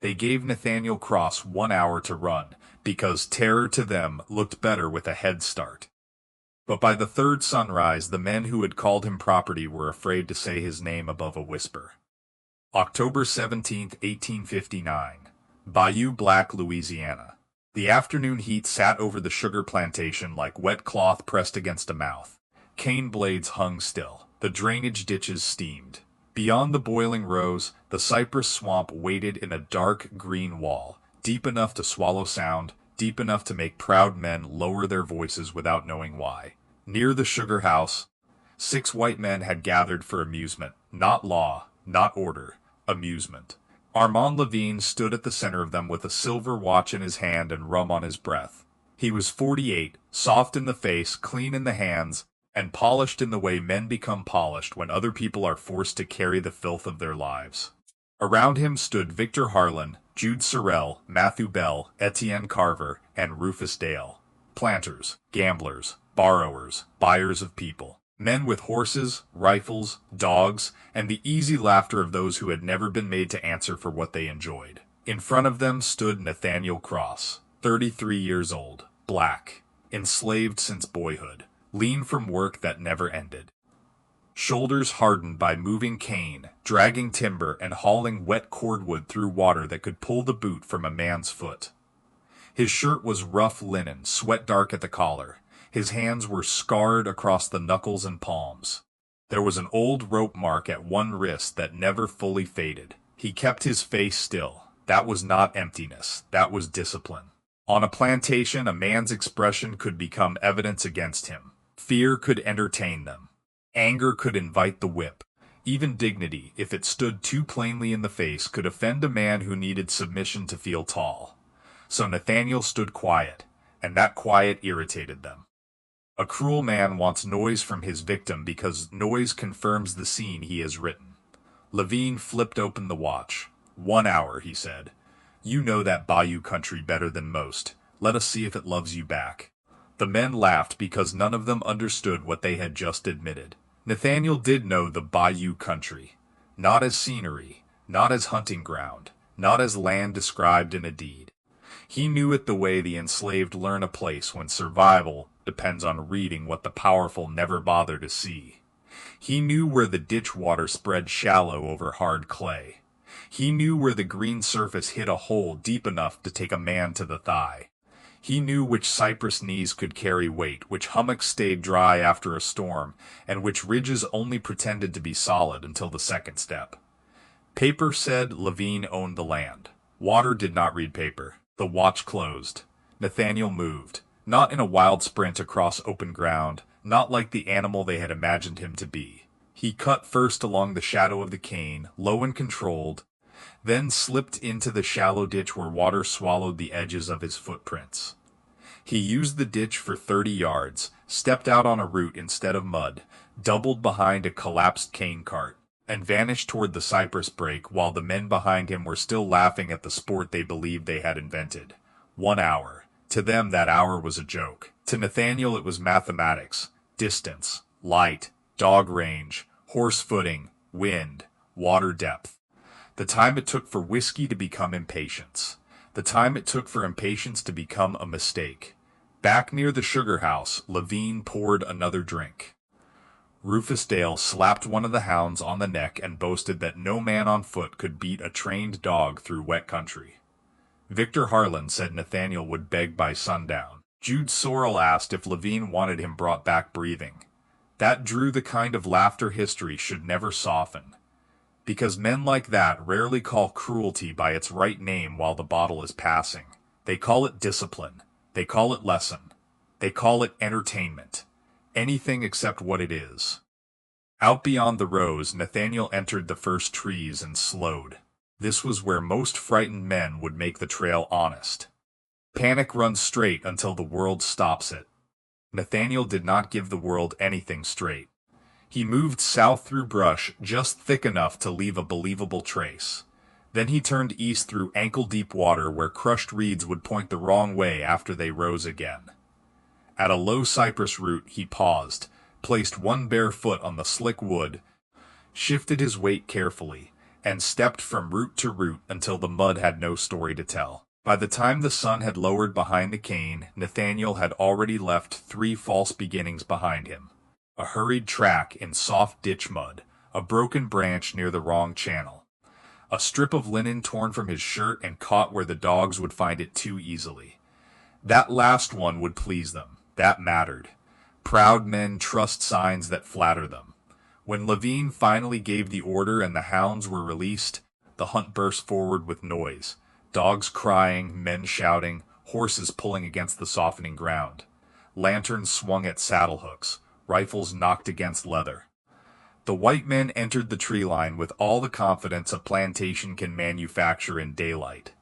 They gave Nathaniel Cross 1 hour to run, because terror to them looked better with a head start. But by the third sunrise, the men who had called him property were afraid to say his name above a whisper. October 17th, 1859. Bayou, Black, Louisiana. The afternoon heat sat over the sugar plantation like wet cloth pressed against a mouth. Cane blades hung still. The drainage ditches steamed. Beyond the boiling rows, the cypress swamp waited in a dark green wall, deep enough to swallow sound, deep enough to make proud men lower their voices without knowing why. Near the sugar house, 6 white men had gathered for amusement, not law, not order, amusement. Armand Levine stood at the center of them with a silver watch in his hand and rum on his breath. He was 48, soft in the face, clean in the hands, and polished in the way men become polished when other people are forced to carry the filth of their lives. Around him stood Victor Harlan, Jude Sorrell, Matthew Bell, Etienne Carver, and Rufus Dale. Planters, gamblers, borrowers, buyers of people. Men with horses, rifles, dogs, and the easy laughter of those who had never been made to answer for what they enjoyed. In front of them stood Nathaniel Cross, 33 years old, black, enslaved since boyhood, lean from work that never ended. Shoulders hardened by moving cane, dragging timber, and hauling wet cordwood through water that could pull the boot from a man's foot. His shirt was rough linen, sweat dark at the collar. His hands were scarred across the knuckles and palms. There was an old rope mark at one wrist that never fully faded. He kept his face still. That was not emptiness. That was discipline. On a plantation, a man's expression could become evidence against him. Fear could entertain them. Anger could invite the whip. Even dignity, if it stood too plainly in the face, could offend a man who needed submission to feel tall. So Nathaniel stood quiet, and that quiet irritated them. A cruel man wants noise from his victim because noise confirms the scene he has written. Levine flipped open the watch. 1 hour, he said. You know that Bayou country better than most. Let us see if it loves you back. The men laughed because none of them understood what they had just admitted. Nathaniel did know the Bayou country. Not as scenery, not as hunting ground, not as land described in a deed. He knew it the way the enslaved learn a place when survival depends on reading what the powerful never bother to see. He knew where the ditch water spread shallow over hard clay. He knew where the green surface hit a hole deep enough to take a man to the thigh. He knew which cypress knees could carry weight, which hummocks stayed dry after a storm, and which ridges only pretended to be solid until the second step. Paper said Levine owned the land. Water did not read paper. The watch closed. Nathaniel moved. Not in a wild sprint across open ground, not like the animal they had imagined him to be. He cut first along the shadow of the cane, low and controlled, then slipped into the shallow ditch where water swallowed the edges of his footprints. He used the ditch for 30 yards, stepped out on a root instead of mud, doubled behind a collapsed cane cart, and vanished toward the cypress brake while the men behind him were still laughing at the sport they believed they had invented. 1 hour. To them, that hour was a joke. To Nathaniel, it was mathematics, distance, light, dog range, horse footing, wind, water depth. The time it took for whiskey to become impatience. The time it took for impatience to become a mistake. Back near the sugar house, Levine poured another drink. Rufus Dale slapped one of the hounds on the neck and boasted that no man on foot could beat a trained dog through wet country. Victor Harlan said Nathaniel would beg by sundown. Jude Sorrell asked if Levine wanted him brought back breathing. That drew the kind of laughter history should never soften. Because men like that rarely call cruelty by its right name while the bottle is passing. They call it discipline. They call it lesson. They call it entertainment. Anything except what it is. Out beyond the rows, Nathaniel entered the first trees and slowed. This was where most frightened men would make the trail honest. Panic runs straight until the world stops it. Nathaniel did not give the world anything straight. He moved south through brush just thick enough to leave a believable trace. Then he turned east through ankle-deep water where crushed reeds would point the wrong way after they rose again. At a low cypress root, he paused, placed one bare foot on the slick wood, shifted his weight carefully, and stepped from root to root until the mud had no story to tell. By the time the sun had lowered behind the cane, Nathaniel had already left 3 false beginnings behind him. A hurried track in soft ditch mud, a broken branch near the wrong channel, a strip of linen torn from his shirt and caught where the dogs would find it too easily. That last one would please them. That mattered. Proud men trust signs that flatter them. When Levine finally gave the order and the hounds were released, the hunt burst forward with noise. Dogs crying, men shouting, horses pulling against the softening ground. Lanterns swung at saddle hooks, rifles knocked against leather. The white men entered the tree line with all the confidence a plantation can manufacture in daylight.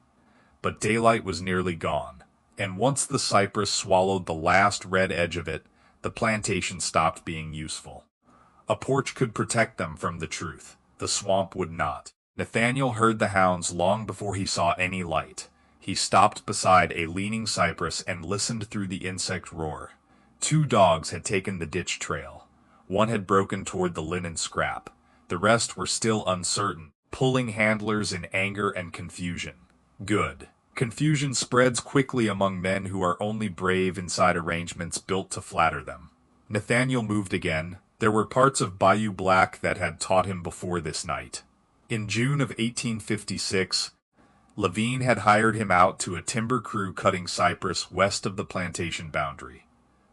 But daylight was nearly gone, and once the cypress swallowed the last red edge of it, the plantation stopped being useful. A porch could protect them from the truth. The swamp would not. Nathaniel heard the hounds long before he saw any light. He stopped beside a leaning cypress and listened through the insect roar. 2 dogs had taken the ditch trail. One had broken toward the linen scrap. The rest were still uncertain, pulling handlers in anger and confusion. Good. Confusion spreads quickly among men who are only brave inside arrangements built to flatter them. Nathaniel moved again. There were parts of Bayou Black that had taught him before this night. In June of 1856, Levine had hired him out to a timber crew cutting cypress west of the plantation boundary.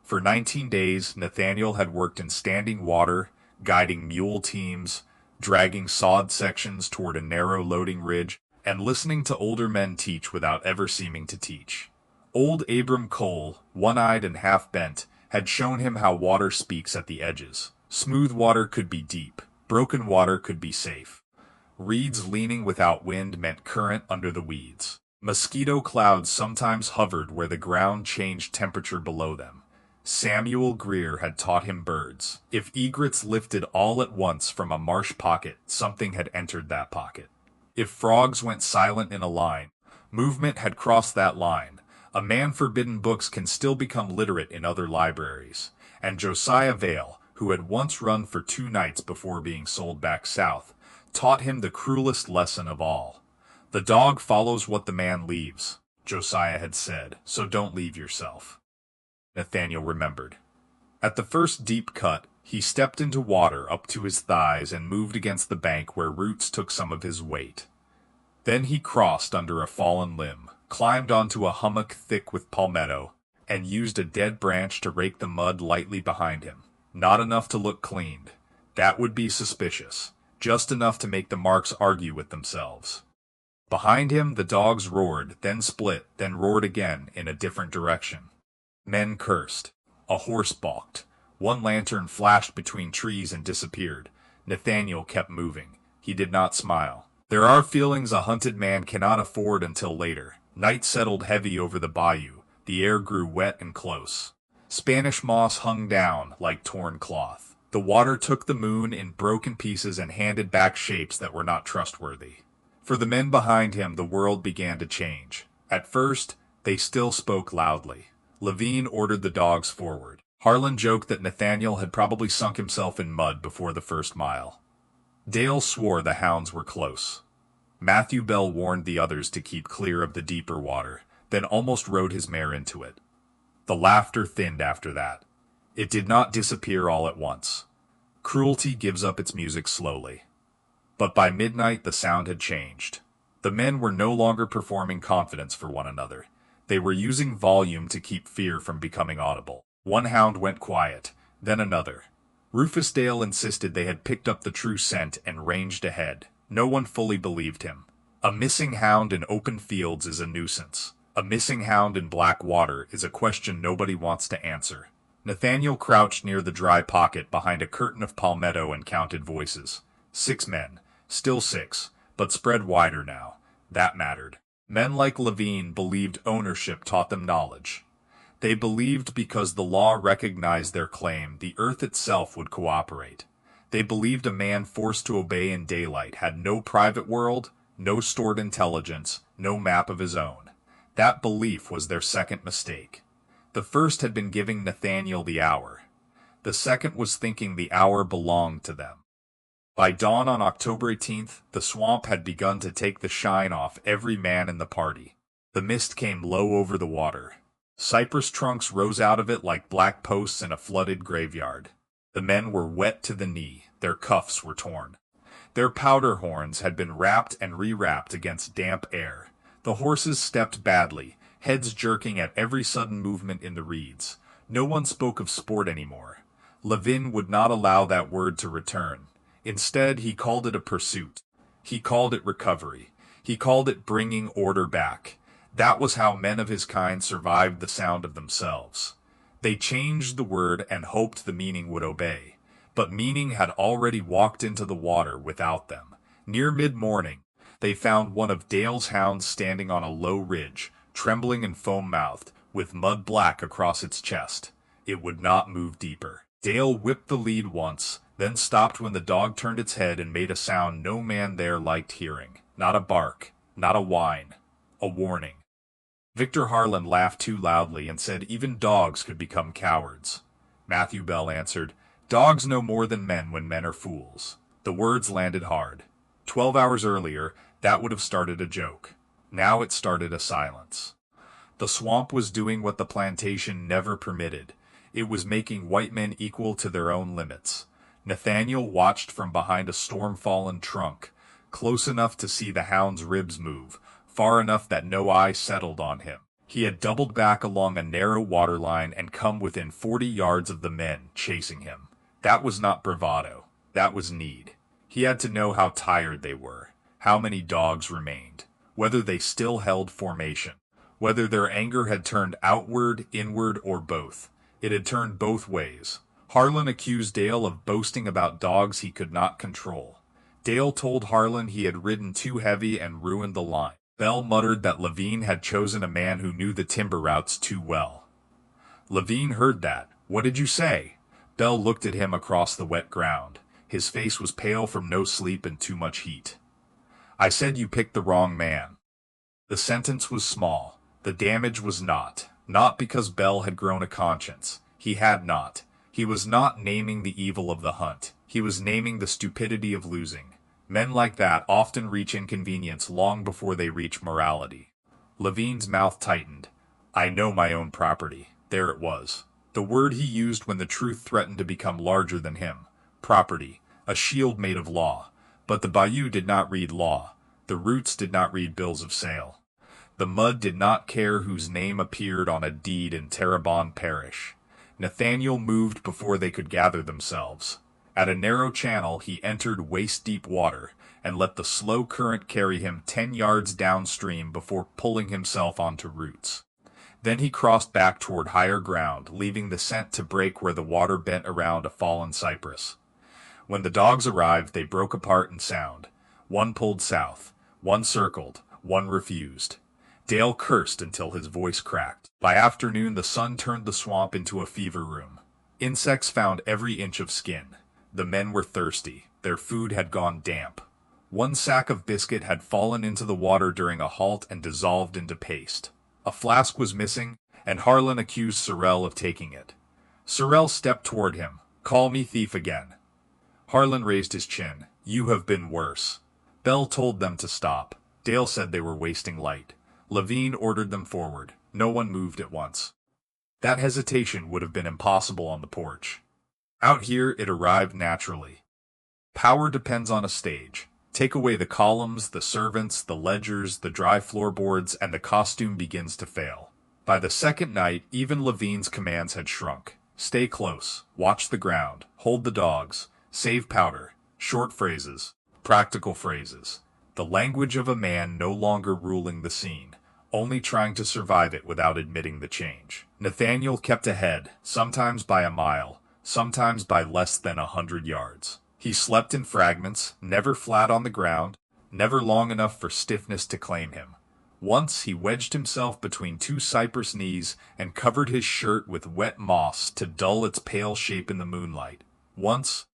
For 19 days, Nathaniel had worked in standing water, guiding mule teams, dragging sawed sections toward a narrow loading ridge, and listening to older men teach without ever seeming to teach. Old Abram Cole, one-eyed and half-bent, had shown him how water speaks at the edges. Smooth water could be deep. Broken water could be safe. Reeds leaning without wind meant current under the weeds. Mosquito clouds sometimes hovered where the ground changed temperature below them. Samuel Greer had taught him birds. If egrets lifted all at once from a marsh pocket, something had entered that pocket. If frogs went silent in a line, movement had crossed that line. A man forbidden books can still become literate in other libraries. And Josiah Vale, who had once run for 2 nights before being sold back south, taught him the cruelest lesson of all. The dog follows what the man leaves, Josiah had said, so don't leave yourself. Nathaniel remembered. At the first deep cut, he stepped into water up to his thighs and moved against the bank where roots took some of his weight. Then he crossed under a fallen limb, climbed onto a hummock thick with palmetto, and used a dead branch to rake the mud lightly behind him. Not enough to look cleaned. That would be suspicious. Just enough to make the marks argue with themselves. Behind him, the dogs roared, then split, then roared again in a different direction. Men cursed. A horse balked. One lantern flashed between trees and disappeared. Nathaniel kept moving. He did not smile. There are feelings a hunted man cannot afford until later. Night settled heavy over the bayou. The air grew wet and close. Spanish moss hung down like torn cloth. The water took the moon in broken pieces and handed back shapes that were not trustworthy. For the men behind him, the world began to change. At first, they still spoke loudly. Levine ordered the dogs forward. Harlan joked that Nathaniel had probably sunk himself in mud before the first mile. Dale swore the hounds were close. Matthew Bell warned the others to keep clear of the deeper water, then almost rode his mare into it. The laughter thinned after that. It did not disappear all at once. Cruelty gives up its music slowly. But by midnight the sound had changed. The men were no longer performing confidence for one another. They were using volume to keep fear from becoming audible. One hound went quiet, then another. Rufus Dale insisted they had picked up the true scent and ranged ahead. No one fully believed him. A missing hound in open fields is a nuisance. A missing hound in black water is a question nobody wants to answer. Nathaniel crouched near the dry pocket behind a curtain of palmetto and counted voices. 6 men. Still 6, but spread wider now. That mattered. Men like Levine believed ownership taught them knowledge. They believed because the law recognized their claim, the earth itself would cooperate. They believed a man forced to obey in daylight had no private world, no stored intelligence, no map of his own. That belief was their second mistake. The first had been giving Nathaniel the hour. The second was thinking the hour belonged to them. By dawn on October 18th, the swamp had begun to take the shine off every man in the party. The mist came low over the water. Cypress trunks rose out of it like black posts in a flooded graveyard. The men were wet to the knee, their cuffs were torn. Their powder horns had been wrapped and re-wrapped against damp air. The horses stepped badly, heads jerking at every sudden movement in the reeds. No one spoke of sport anymore. Levin would not allow that word to return. Instead, he called it a pursuit. He called it recovery. He called it bringing order back. That was how men of his kind survived the sound of themselves. They changed the word and hoped the meaning would obey. But meaning had already walked into the water without them. Near mid-morning, they found one of Dale's hounds standing on a low ridge, trembling and foam-mouthed, with mud black across its chest. It would not move deeper. Dale whipped the lead once, then stopped when the dog turned its head and made a sound no man there liked hearing. Not a bark, not a whine, a warning. Victor Harlan laughed too loudly and said even dogs could become cowards. Matthew Bell answered, "Dogs know more than men when men are fools." The words landed hard. 12 hours earlier, that would have started a joke. Now it started a silence. The swamp was doing what the plantation never permitted. It was making white men equal to their own limits. Nathaniel watched from behind a storm-fallen trunk, close enough to see the hound's ribs move, far enough that no eye settled on him. He had doubled back along a narrow waterline and come within 40 yards of the men chasing him. That was not bravado. That was need. He had to know how tired they were, how many dogs remained, whether they still held formation, whether their anger had turned outward, inward, or both. It had turned both ways. Harlan accused Dale of boasting about dogs he could not control. Dale told Harlan he had ridden too heavy and ruined the line. Bell muttered that Levine had chosen a man who knew the timber routes too well. Levine heard that. "What did you say?" Bell looked at him across the wet ground. His face was pale from no sleep and too much heat. "I said you picked the wrong man." The sentence was small. The damage was not because Bell had grown a conscience. He had not. He was not naming the evil of the hunt. He was naming the stupidity of losing. Men like that often reach inconvenience long before they reach morality. Levine's mouth tightened. "I know my own property." There it was. The word he used when the truth threatened to become larger than him. Property. A shield made of law. But the Bayou did not read law. The roots did not read bills of sale. The mud did not care whose name appeared on a deed in Terrebonne Parish. Nathaniel moved before they could gather themselves. At a narrow channel, he entered waist-deep water and let the slow current carry him 10 yards downstream before pulling himself onto roots. Then he crossed back toward higher ground, leaving the scent to break where the water bent around a fallen cypress. When the dogs arrived, they broke apart in sound. One pulled south, one circled, one refused. Dale cursed until his voice cracked. By afternoon, the sun turned the swamp into a fever room. Insects found every inch of skin. The men were thirsty. Their food had gone damp. One sack of biscuit had fallen into the water during a halt and dissolved into paste. A flask was missing, and Harlan accused Sorrel of taking it. Sorrel stepped toward him. "Call me thief again." Harlan raised his chin. "You have been worse." Bell told them to stop. Dale said they were wasting light. Levine ordered them forward. No one moved at once. That hesitation would have been impossible on the porch. Out here, it arrived naturally. Power depends on a stage. Take away the columns, the servants, the ledgers, the dry floorboards, and the costume begins to fail. By the second night, even Levine's commands had shrunk. Stay close, watch the ground, hold the dogs, save powder, short phrases, practical phrases. The language of a man no longer ruling the scene, only trying to survive it without admitting the change. Nathaniel kept ahead, sometimes by a mile, sometimes by less than 100 yards. He slept in fragments, never flat on the ground, never long enough for stiffness to claim him. Once he wedged himself between two cypress knees and covered his shirt with wet moss to dull its pale shape in the moonlight. Once,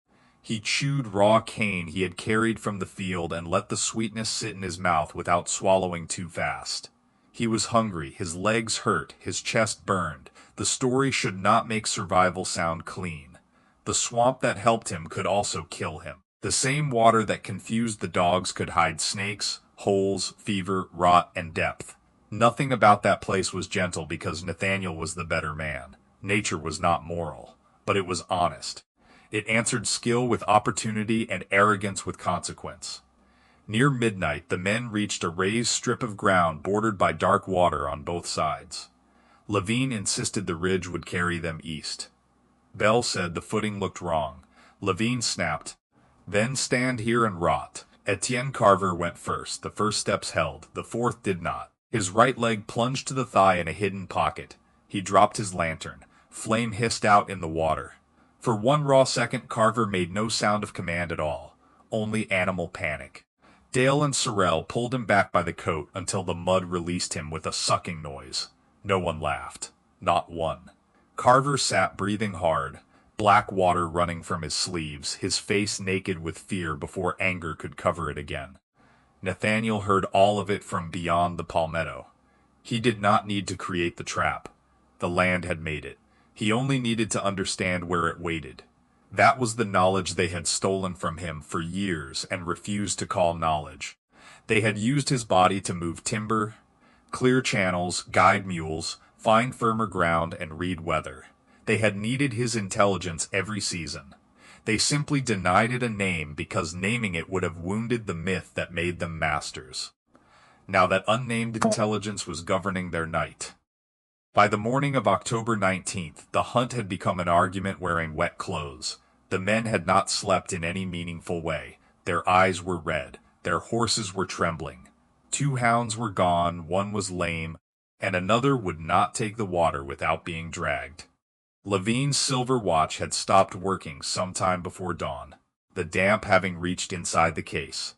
he chewed raw cane he had carried from the field and let the sweetness sit in his mouth without swallowing too fast. He was hungry, his legs hurt, his chest burned. The story should not make survival sound clean. The swamp that helped him could also kill him. The same water that confused the dogs could hide snakes, holes, fever, rot, and depth. Nothing about that place was gentle because Nathaniel was the better man. Nature was not moral, but it was honest. It answered skill with opportunity and arrogance with consequence. Near midnight, the men reached a raised strip of ground bordered by dark water on both sides. Levine insisted the ridge would carry them east. Bell said the footing looked wrong. Levine snapped, "Then stand here and rot." Etienne Carver went first. The first steps held, the fourth did not. His right leg plunged to the thigh in a hidden pocket. He dropped his lantern. Flame hissed out in the water. For one raw second, Carver made no sound of command at all, only animal panic. Dale and Sorrel pulled him back by the coat until the mud released him with a sucking noise. No one laughed. Not one. Carver sat breathing hard, black water running from his sleeves, his face naked with fear before anger could cover it again. Nathaniel heard all of it from beyond the palmetto. He did not need to create the trap. The land had made it. He only needed to understand where it waited. That was the knowledge they had stolen from him for years and refused to call knowledge. They had used his body to move timber, clear channels, guide mules, find firmer ground, and read weather. They had needed his intelligence every season. They simply denied it a name because naming it would have wounded the myth that made them masters. Now that unnamed intelligence was governing their night. By the morning of October 19th, the hunt had become an argument wearing wet clothes. The men had not slept in any meaningful way. Their eyes were red. Their horses were trembling. 2 hounds were gone, one was lame, and another would not take the water without being dragged. Levine's silver watch had stopped working sometime before dawn, the damp having reached inside the case.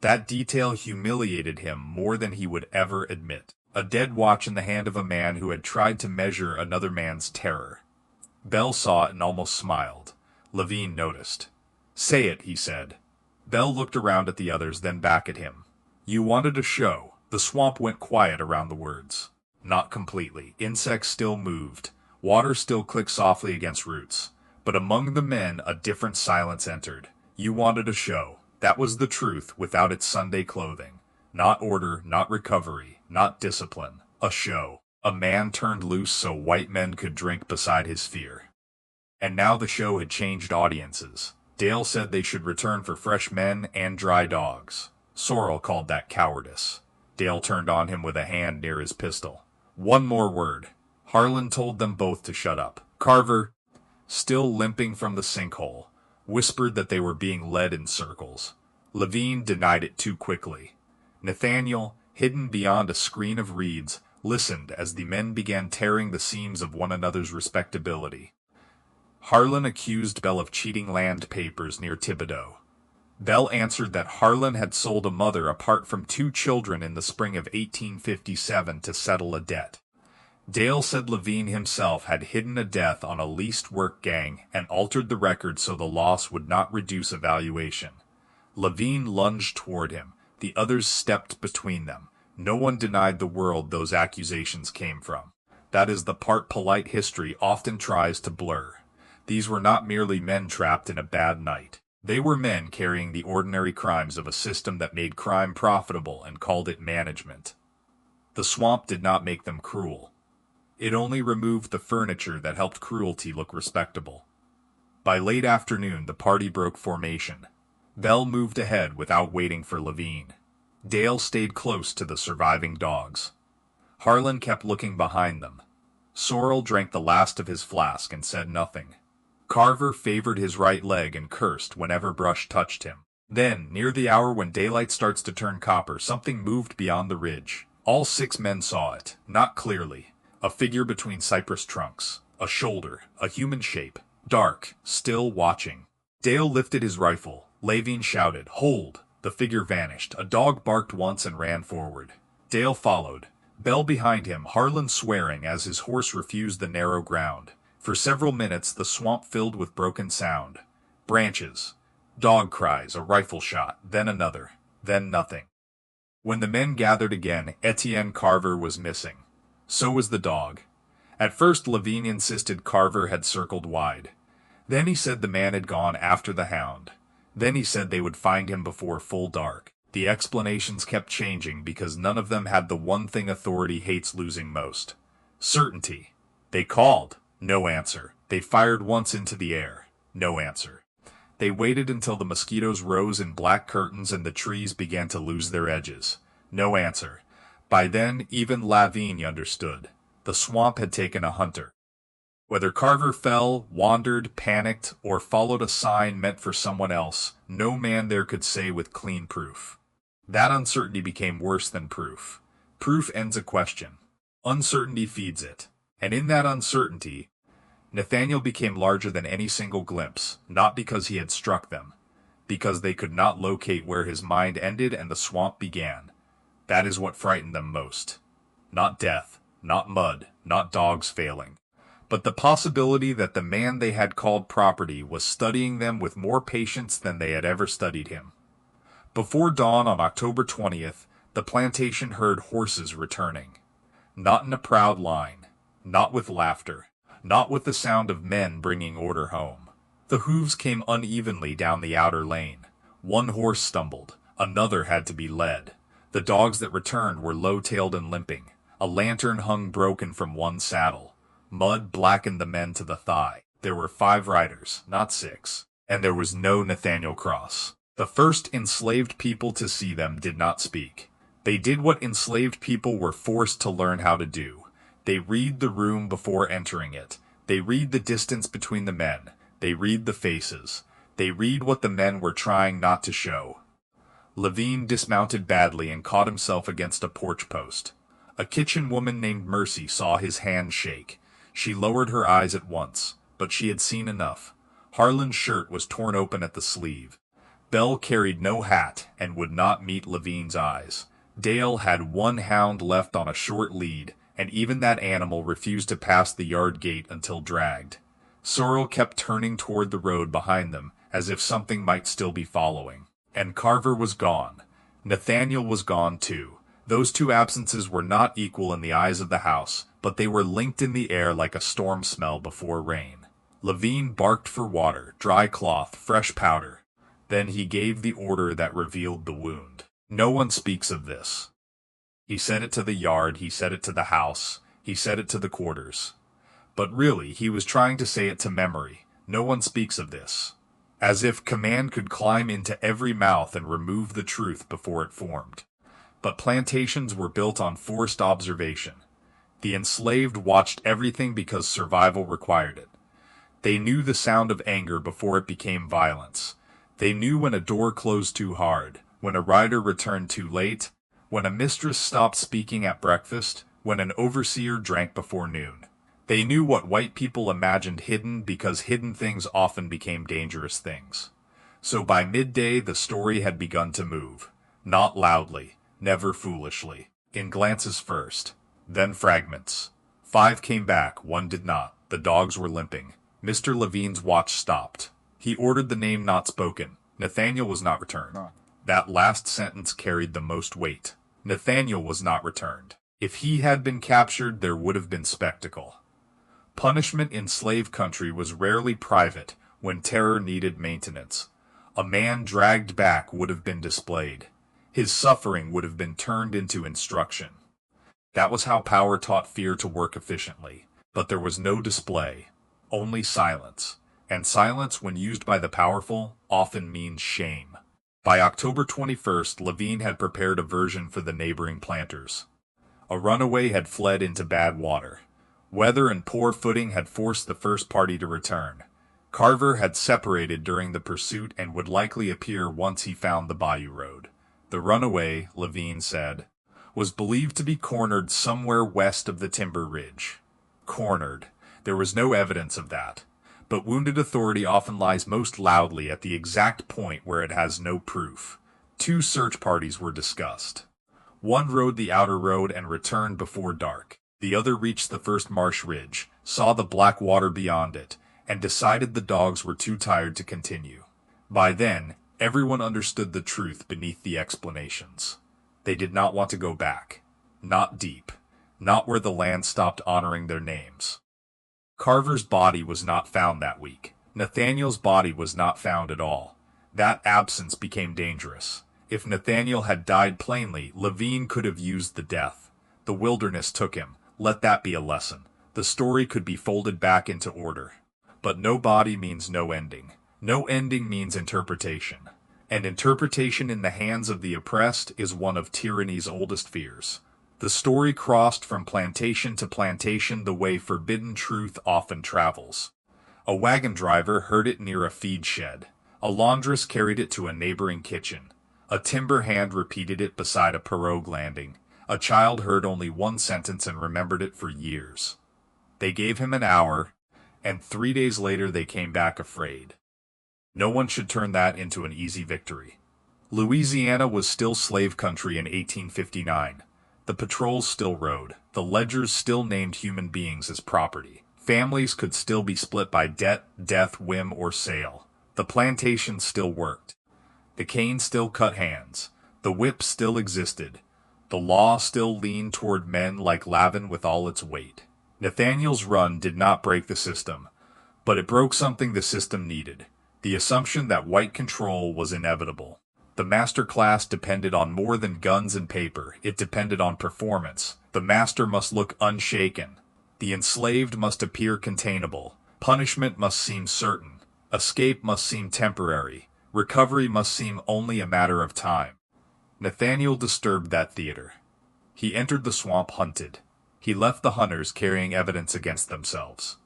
That detail humiliated him more than he would ever admit. A dead watch in the hand of a man who had tried to measure another man's terror. Bell saw it and almost smiled. Levine noticed. "Say it," he said. Bell looked around at the others, then back at him. "You wanted a show." The swamp went quiet around the words. Not completely. Insects still moved. Water still clicked softly against roots. But among the men, a different silence entered. You wanted a show. That was the truth without its Sunday clothing. Not order, not recovery, not discipline. A show. A man turned loose so white men could drink beside his fear. And now the show had changed audiences. Dale said they should return for fresh men and dry dogs. Sorrel called that cowardice. Dale turned on him with a hand near his pistol. "One more word." Harlan told them both to shut up. Carver, still limping from the sinkhole, whispered that they were being led in circles. Levine denied it too quickly. Nathaniel, hidden beyond a screen of reeds, listened as the men began tearing the seams of one another's respectability. Harlan accused Bell of cheating land papers near Thibodaux. Bell answered that Harlan had sold a mother apart from 2 children in the spring of 1857 to settle a debt. Dale said Levine himself had hidden a death on a leased work gang and altered the record so the loss would not reduce a valuation. Levine lunged toward him. The others stepped between them. No one denied the world those accusations came from. That is the part polite history often tries to blur. These were not merely men trapped in a bad night. They were men carrying the ordinary crimes of a system that made crime profitable and called it management. The swamp did not make them cruel. It only removed the furniture that helped cruelty look respectable. By late afternoon, the party broke formation. Bell moved ahead without waiting for Levine. Dale stayed close to the surviving dogs. Harlan kept looking behind them. Sorrel drank the last of his flask and said nothing. Carver favored his right leg and cursed whenever brush touched him. Then, near the hour when daylight starts to turn copper, something moved beyond the ridge. All 6 men saw it, not clearly. A figure between cypress trunks. A shoulder. A human shape. Dark. Still watching. Dale lifted his rifle. Levine shouted, "Hold!" The figure vanished. A dog barked once and ran forward. Dale followed. Bell behind him, Harlan swearing as his horse refused the narrow ground. For several minutes the swamp filled with broken sound. Branches. Dog cries, a rifle shot, then another, then nothing. When the men gathered again, Etienne Carver was missing. So was the dog. At first Levine insisted Carver had circled wide. Then he said the man had gone after the hound. Then he said they would find him before full dark. The explanations kept changing because none of them had the one thing authority hates losing most: certainty. They called. No answer. They fired once into the air. No answer. They waited until the mosquitoes rose in black curtains and the trees began to lose their edges. No answer. By then, even Lavigne understood. The swamp had taken a hunter. Whether Carver fell, wandered, panicked, or followed a sign meant for someone else, no man there could say with clean proof. That uncertainty became worse than proof. Proof ends a question. Uncertainty feeds it. And in that uncertainty, Nathaniel became larger than any single glimpse, not because he had struck them, because they could not locate where his mind ended and the swamp began. That is what frightened them most. Not death, not mud, not dogs failing, but the possibility that the man they had called property was studying them with more patience than they had ever studied him. Before dawn on October 20th, the plantation heard horses returning. Not in a proud line, not with laughter, not with the sound of men bringing order home. The hooves came unevenly down the outer lane. One horse stumbled, another had to be led. The dogs that returned were low-tailed and limping. A lantern hung broken from one saddle. Mud blackened the men to the thigh. There were 5 riders, not 6, and there was no Nathaniel Cross. The first enslaved people to see them did not speak. They did what enslaved people were forced to learn how to do. They read the room before entering it. They read the distance between the men. They read the faces. They read what the men were trying not to show. Lavigne dismounted badly and caught himself against a porch post. A kitchen woman named Mercy saw his hand shake. She lowered her eyes at once, but she had seen enough. Harlan's shirt was torn open at the sleeve. Belle carried no hat and would not meet Lavigne's eyes. Dale had one hound left on a short lead, and even that animal refused to pass the yard gate until dragged. Sorrel kept turning toward the road behind them, as if something might still be following. And Carver was gone. Nathaniel was gone too. Those 2 absences were not equal in the eyes of the house, but they were linked in the air like a storm smell before rain. Lavigne barked for water, dry cloth, fresh powder. Then he gave the order that revealed the wound. No one speaks of this. He said it to the yard, he said it to the house, he said it to the quarters. But really, he was trying to say it to memory. No one speaks of this. As if command could climb into every mouth and remove the truth before it formed. But plantations were built on forced observation. The enslaved watched everything because survival required it. They knew the sound of anger before it became violence. They knew when a door closed too hard, when a rider returned too late, when a mistress stopped speaking at breakfast, when an overseer drank before noon. They knew what white people imagined hidden because hidden things often became dangerous things. So by midday the story had begun to move. Not loudly, never foolishly. In glances first, then fragments. 5 came back, 1 did not. The dogs were limping. Mr. Lavigne's watch stopped. He ordered the name not spoken. Nathaniel was not returned. That last sentence carried the most weight. Nathaniel was not returned. If he had been captured, there would have been spectacle. Punishment in slave country was rarely private when terror needed maintenance. A man dragged back would have been displayed. His suffering would have been turned into instruction. That was how power taught fear to work efficiently. But there was no display, only silence. And silence, when used by the powerful, often means shame. By October 21st, Lavigne had prepared a version for the neighboring planters. A runaway had fled into bad water. Weather and poor footing had forced the first party to return. Carver had separated during the pursuit and would likely appear once he found the Bayou road. The runaway, Lavigne said, was believed to be cornered somewhere west of the timber ridge. Cornered. There was no evidence of that. But wounded authority often lies most loudly at the exact point where it has no proof. 2 search parties were discussed. One rode the outer road and returned before dark. The other reached the first marsh ridge, saw the black water beyond it, and decided the dogs were too tired to continue. By then, everyone understood the truth beneath the explanations. They did not want to go back. Not deep. Not where the land stopped honoring their names. Carver's body was not found that week. Nathaniel's body was not found at all. That absence became dangerous. If Nathaniel had died plainly, Levine could have used the death. The wilderness took him. Let that be a lesson. The story could be folded back into order. But no body means no ending. No ending means interpretation. And interpretation in the hands of the oppressed is one of tyranny's oldest fears. The story crossed from plantation to plantation the way forbidden truth often travels. A wagon driver heard it near a feed shed. A laundress carried it to a neighboring kitchen. A timber hand repeated it beside a pirogue landing. A child heard only one sentence and remembered it for years. They gave him an hour, and 3 days later they came back afraid. No one should turn that into an easy victory. Louisiana was still slave country in 1859. The patrols still rode. The ledgers still named human beings as property. Families could still be split by debt, death, whim, or sale. The plantations still worked. The cane still cut hands. The whip still existed. The law still leaned toward men like Lavin with all its weight. Nathaniel's run did not break the system, but it broke something the system needed. The assumption that white control was inevitable. The master class depended on more than guns and paper. It depended on performance. The master must look unshaken. The enslaved must appear containable. Punishment must seem certain. Escape must seem temporary. Recovery must seem only a matter of time. Nathaniel disturbed that theater. He entered the swamp hunted. He left the hunters carrying evidence against themselves.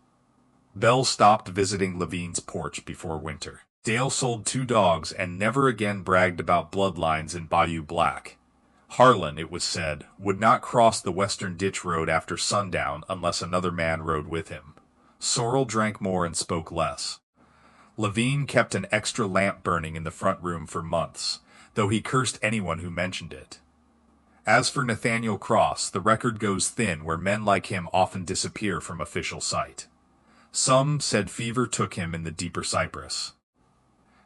Bell stopped visiting Levine's porch before winter. Dale sold 2 dogs and never again bragged about bloodlines in Bayou Black. Harlan, it was said, would not cross the western ditch road after sundown unless another man rode with him. Sorrel drank more and spoke less. Levine kept an extra lamp burning in the front room for months, though he cursed anyone who mentioned it. As for Nathaniel Cross, the record goes thin where men like him often disappear from official sight. Some said fever took him in the deeper cypress.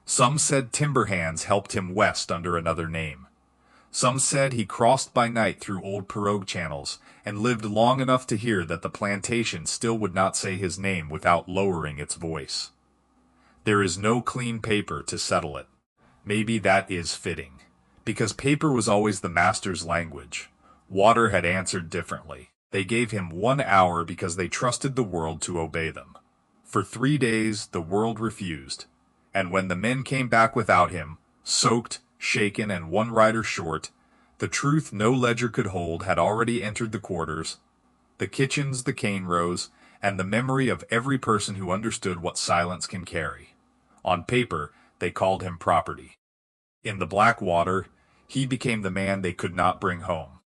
Some said timber hands helped him west under another name. Some said he crossed by night through old pirogue channels and lived long enough to hear that the plantation still would not say his name without lowering its voice. There is no clean paper to settle it. Maybe that is fitting, because paper was always the master's language. Water had answered differently. They gave him 1 hour because they trusted the world to obey them. For 3 days, the world refused. And when the men came back without him, soaked, shaken, and 1 rider short, the truth no ledger could hold had already entered the quarters, the kitchens, the cane rows, and the memory of every person who understood what silence can carry. On paper, they called him property. In the black water, he became the man they could not bring home.